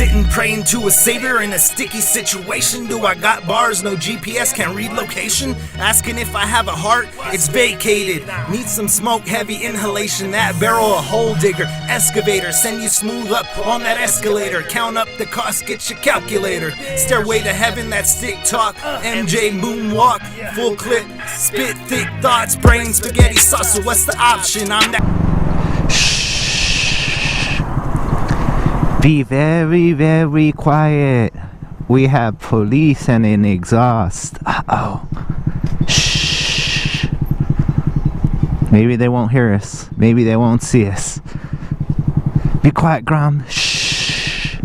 Sitting praying to a savior in a sticky situation. Do I got bars? No GPS, can't read location. Asking if I have a heart, it's vacated. Need some smoke, heavy inhalation. That barrel a hole digger, excavator. Send you smooth up on that escalator. Count up the cost, get your calculator. Stairway to heaven, that stick talk. MJ moonwalk, full clip. Spit thick thoughts, brain spaghetti sauce. So what's the option? I'm that. Be very, very quiet. We have police and an exhaust. Uh-oh. Shh. Maybe they won't hear us. Maybe they won't see us. Be quiet, Grom. Shh.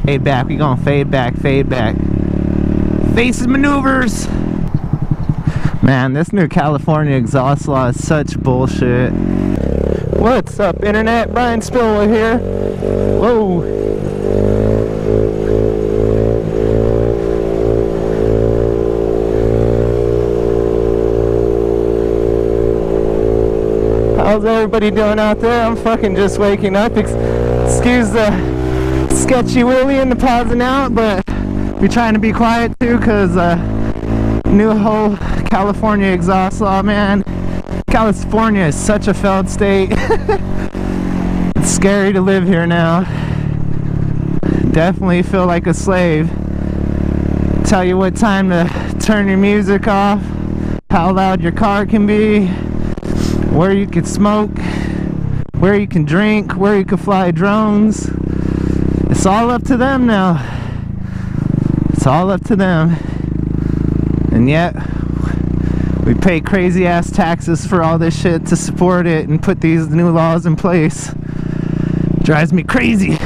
Fade back. We gonna fade back, fade back. Faces maneuvers. Man, this new California exhaust law is such bullshit. What's up, internet? Brian Spillway here. Whoa. How's everybody doing out there? I'm fucking just waking up. Excuse the sketchy wheelie and the pausing out, but we're trying to be quiet too, because new whole California exhaust law, man. California is such a failed state. It's scary to live here now. Definitely feel like a slave. Tell you what time to turn your music off, how loud your car can be, where you can smoke, where you can drink, where you can fly drones. It's all up to them now. It's all up to them. And yet we pay crazy ass taxes for all this shit to support it and put these new laws in place. Drives me crazy.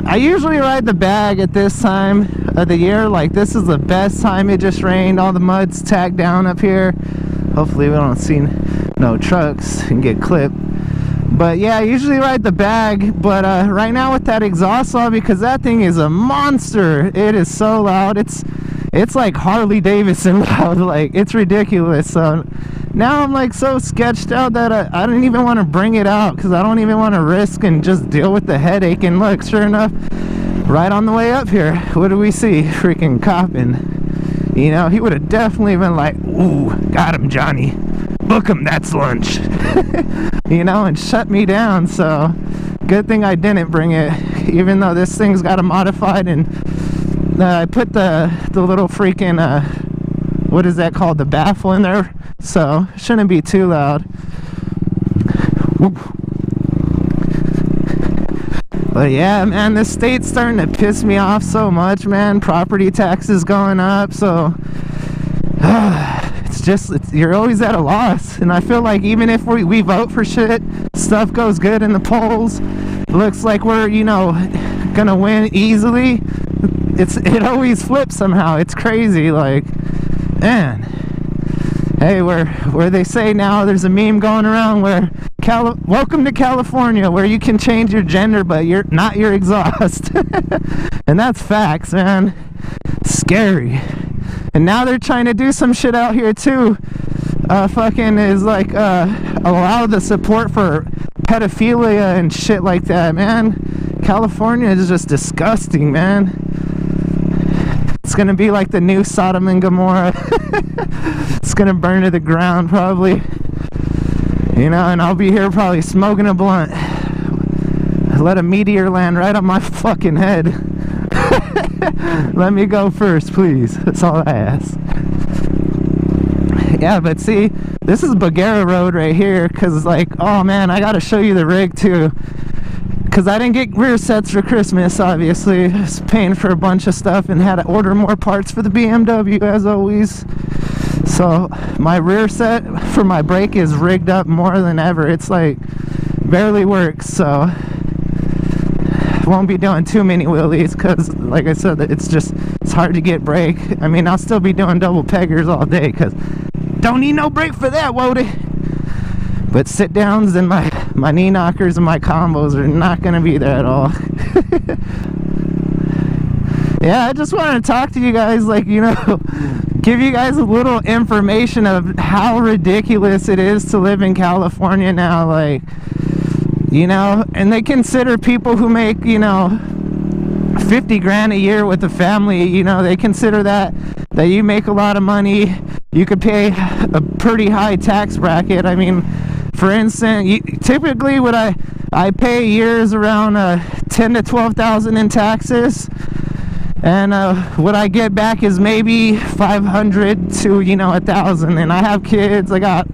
I usually ride the bag at this time of the year. Like, this is the best time. It just rained, all the mud's tacked down up here. Hopefully we don't see no trucks and get clipped. But yeah, I usually ride the bag, but right now with that exhaust law, because that thing is a monster. It is so loud. It's like Harley Davidson loud. Like, it's ridiculous. So now I'm like so sketched out that I don't even want to bring it out, because I don't even want to risk and just deal with the headache. And look, sure enough, right on the way up here, what do we see? Freaking copping. You know, he would have definitely been like, ooh, got him, Johnny. Book him, that's lunch. You know, and shut me down. So good thing I didn't bring it, even though this thing's got a modified. And I put the little freaking what is that called, the baffle in there, so it shouldn't be too loud. Whoop. But yeah, man, this state's starting to piss me off so much, man. Property taxes going up, so you're always at a loss. And I feel like even if we vote for shit, stuff goes good in the polls, looks like we're, you know, gonna win easily, it always flips somehow. It's crazy. Like, man, hey, where they say now, there's a meme going around where welcome to California, where you can change your gender but you're not your exhaust. And that's facts, man. Scary. And now they're trying to do some shit out here too. Fucking is like allow the support for pedophilia and shit like that, man. California is just disgusting, man. It's gonna be like the new Sodom and Gomorrah. It's gonna burn to the ground probably. You know, and I'll be here probably smoking a blunt. Let a meteor land right on my fucking head. Let me go first, please. That's all I ask. Yeah, but see, this is Bagheera Road right here, because like, oh man, I gotta show you the rig too. Because I didn't get rear sets for Christmas, obviously. I was paying for a bunch of stuff and had to order more parts for the BMW, as always. So my rear set for my brake is rigged up more than ever. It's like barely works, so won't be doing too many wheelies, because like I said, it's hard to get brake. I mean, I'll still be doing double peggers all day, because don't need no brake for that, Wody. But sit downs and my knee knockers and my combos are not gonna be there at all. Yeah, I just wanted to talk to you guys, like, you know, give you guys a little information of how ridiculous it is to live in California now. Like, you know, and they consider people who make, you know, 50 grand a year with a family, you know, they consider that you make a lot of money. You could pay a pretty high tax bracket. I mean, for instance, typically what I pay a year is around 10 to 12,000 in taxes, and what I get back is maybe 500 to 1,000. And I have kids. I got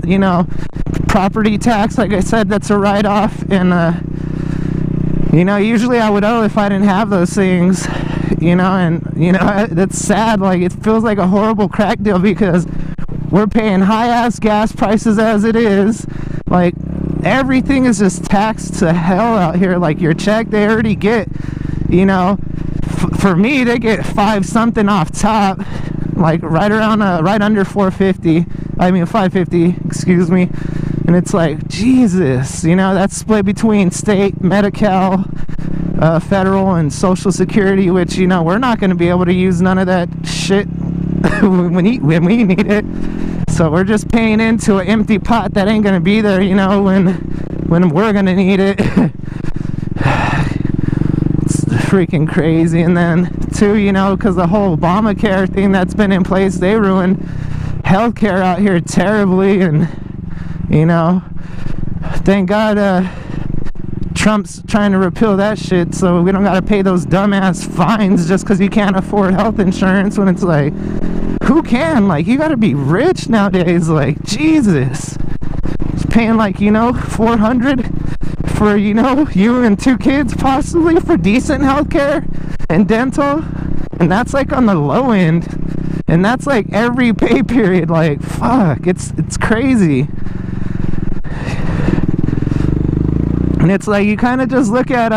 property tax, like I said, that's a write-off, and usually I would owe if I didn't have those things, and that's sad. Like, it feels like a horrible crack deal because we're paying high-ass gas prices as it is. Like, everything is just taxed to hell out here. Like, your check, they already get, for me, they get 5 something off top, like right around, right under 550, excuse me. And it's like, Jesus, that's split between state, Medi-Cal, federal, and Social Security, which, we're not going to be able to use none of that shit when we need it. So we're just paying into an empty pot that ain't going to be there, when we're going to need it. It's freaking crazy. And then, too, because the whole Obamacare thing that's been in place, they ruined healthcare out here terribly. And thank God Trump's trying to repeal that shit, so we don't gotta pay those dumbass fines just because you can't afford health insurance. When it's like, who can? Like, you gotta be rich nowadays. Like, Jesus, it's paying like $400 for you and 2 kids possibly for decent healthcare and dental, and that's like on the low end, and that's like every pay period. Like, fuck, it's crazy. And it's like, you kind of just look at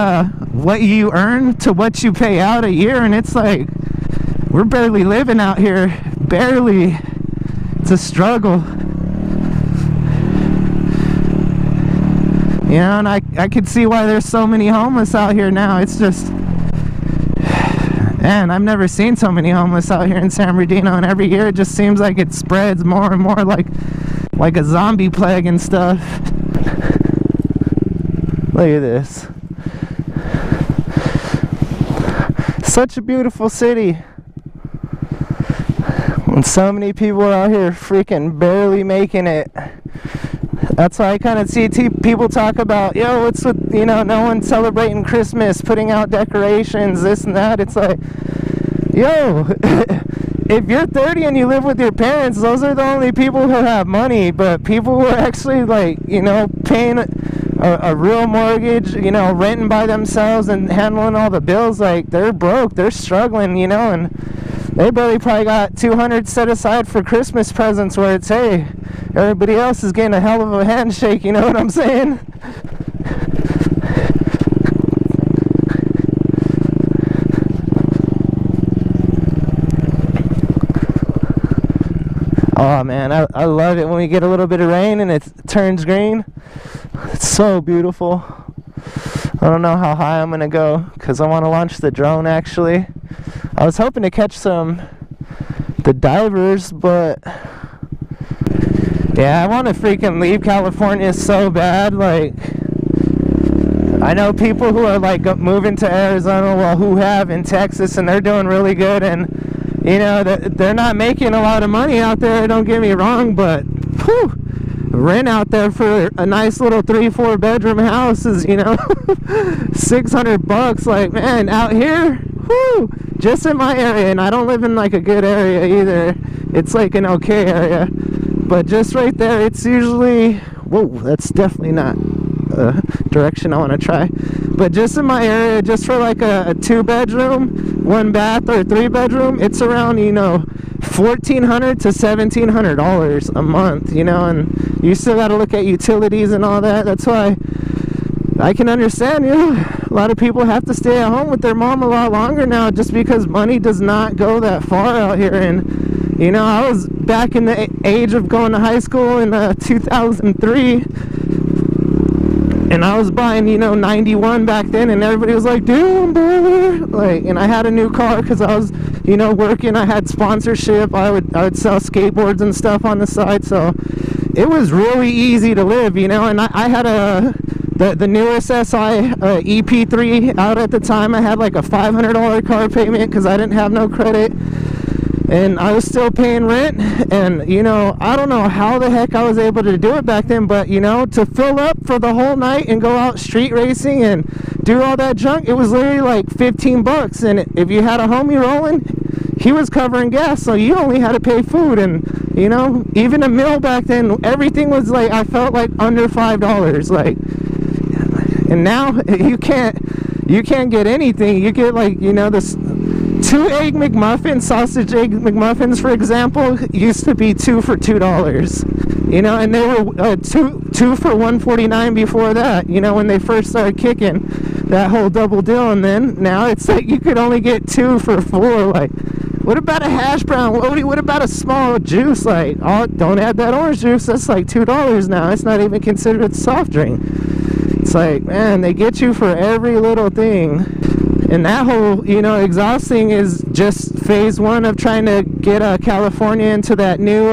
what you earn to what you pay out a year, and it's like, we're barely living out here. Barely. It's a struggle. And I could see why there's so many homeless out here now. It's just, man, I've never seen so many homeless out here in San Bernardino, and every year it just seems like it spreads more and more like a zombie plague and stuff. Look at this. Such a beautiful city. And so many people out here freaking barely making it. That's why I kind of see people talk about, what's with, no one celebrating Christmas, putting out decorations, this and that. It's like, if you're 30 and you live with your parents, those are the only people who have money. But people who are actually, like, paying a real mortgage, renting by themselves and handling all the bills, like, they're broke, they're struggling, and they barely probably got $200 set aside for Christmas presents, where it's, hey, everybody else is getting a hell of a handshake, you know what I'm saying? Oh man, I love it when we get a little bit of rain and it turns green. It's so beautiful. I don't know how high I'm gonna go because I want to launch the drone. Actually, I was hoping to catch the divers, but yeah, I want to freaking leave California so bad. Like, I know people who are like moving to Arizona, well, who have in Texas, and they're doing really good, and they're not making a lot of money out there, don't get me wrong, but whew, rent out there for a nice little 3-4 bedroom house is $600. Like, man, out here, whew, just in my area, and I don't live in like a good area either, it's like an okay area, but just right there, it's usually, whoa, that's definitely not direction I want to try, but just in my area, just for like a 2-bedroom, 1 bath, or 3-bedroom, it's around $1,400 to $1,700 a month, and you still got to look at utilities and all that. That's why I can understand, a lot of people have to stay at home with their mom a lot longer now, just because money does not go that far out here. And I was back in the age of going to high school in 2003, and I was buying, 91 back then, and everybody was like, damn, boy. Like, and I had a new car because I was, working. I had sponsorship. I would sell skateboards and stuff on the side, so it was really easy to live, and I had a the newest SI EP3 out at the time. I had like a $500 car payment because I didn't have no credit, and I was still paying rent. And you know, I don't know how the heck I was able to do it back then, but you know, to fill up for the whole night and go out street racing and do all that junk, it was literally like $15. And if you had a homie rolling, he was covering gas, so you only had to pay food. And you know, even a meal back then, everything was like, I felt like under $5. Like, and now you can't get anything. You get like, you know, this 2 egg McMuffins, sausage egg McMuffins, for example, used to be 2 for $2. You know, and they were two for $1.49 before that. You know, when they first started kicking that whole double deal, and then now it's like you could only get 2 for $4. Like, what about a hash brown? What about a small juice? Like, oh, don't add that orange juice. That's like $2 now. It's not even considered a soft drink. It's like, man, they get you for every little thing. And that whole, you know, exhaust thing is just phase one of trying to get California into that new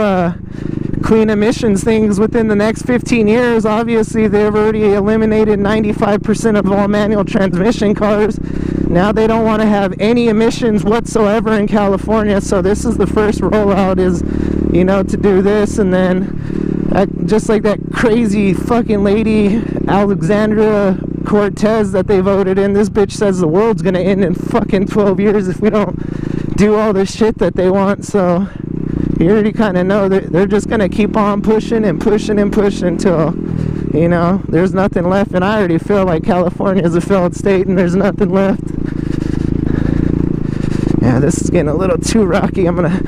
clean emissions things within the next 15 years. Obviously, they've already eliminated 95% of all manual transmission cars. Now they don't want to have any emissions whatsoever in California. So this is the first rollout, is, you know, to do this. And then just like that crazy fucking lady Alexandria Cortez that they voted in, this bitch says the world's gonna end in fucking 12 years if we don't do all this shit that they want. So you already kind of know that they're just gonna keep on pushing and pushing and pushing until, you know, there's nothing left. And I already feel like California is a failed state and there's nothing left. Yeah, this is getting a little too rocky. I'm gonna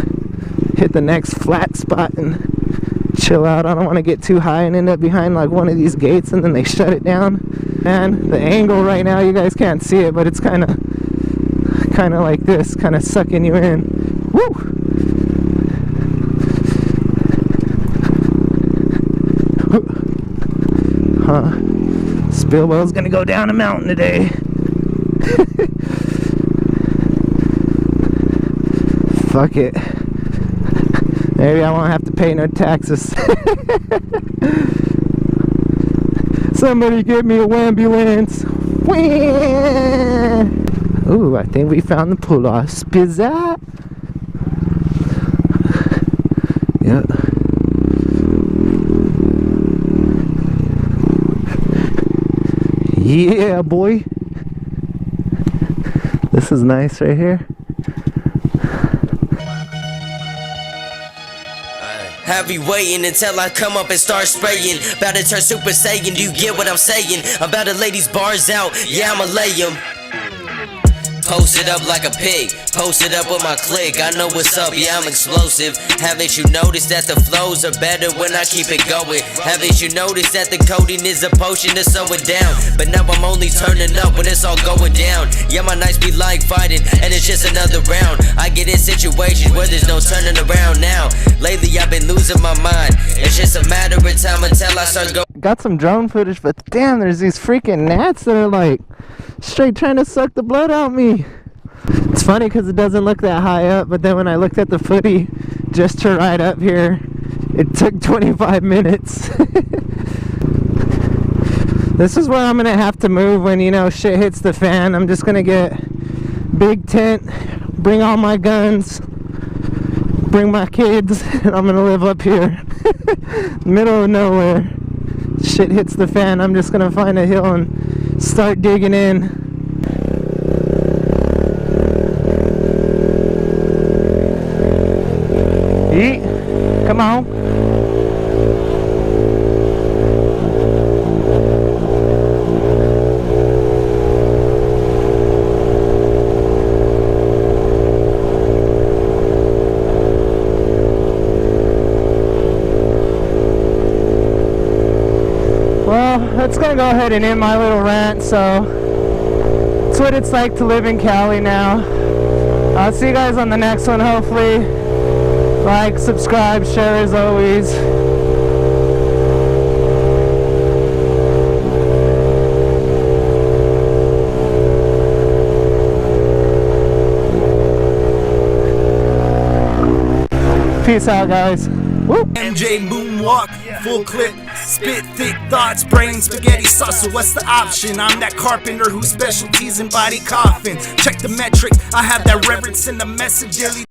hit the next flat spot and chill out. I don't want to get too high and end up behind like one of these gates and then they shut it down. And the angle right now, you guys can't see it, but it's kind of like this, kind of sucking you in. Woo! Huh? Spillwell's gonna go down a mountain today. Fuck it. Maybe I won't have to pay no taxes. Somebody get me a ambulance. Ooh, I think we found the pull-off. Spizza. Yeah. Yeah, boy. This is nice right here. Have you waiting until I come up and start spraying? About to turn Super Saiyan, do you get what I'm saying? I'm about to lay these bars out, yeah, I'ma lay them. Posted up like a pig, posted up with my clique. I know what's up, yeah, I'm explosive. Haven't you noticed that the flows are better when I keep it going? Haven't you noticed that the coding is a potion to slow it down? But now I'm only turning up when it's all going down. Yeah, my nights be like fighting, and it's just another round. I get in situations where there's no turning around now. Lately I've been losing my mind. It's just a matter of time until I start going. Got some drone footage, but damn, there's these freaking gnats that are like straight trying to suck the blood out of me. It's funny because it doesn't look that high up, but then when I looked at the footy just to ride up here, it took 25 minutes. This is where I'm gonna have to move when, you know, shit hits the fan. I'm just gonna get big tent, bring all my guns, bring my kids, and I'm gonna live up here. Middle of nowhere. Shit hits the fan, I'm just gonna find a hill and start digging in. Eat. Come on. Well, that's gonna go ahead and end my little rant. So that's what it's like to live in Cali now. I'll see you guys on the next one, hopefully. Like, subscribe, share as always. Peace out, guys. Woo. MJ moonwalk, full clip, Spit thick thoughts, brain spaghetti sauce, so what's the option? I'm that carpenter whose specialties in body coffin. Check the metric, I have that reverence in the message daily.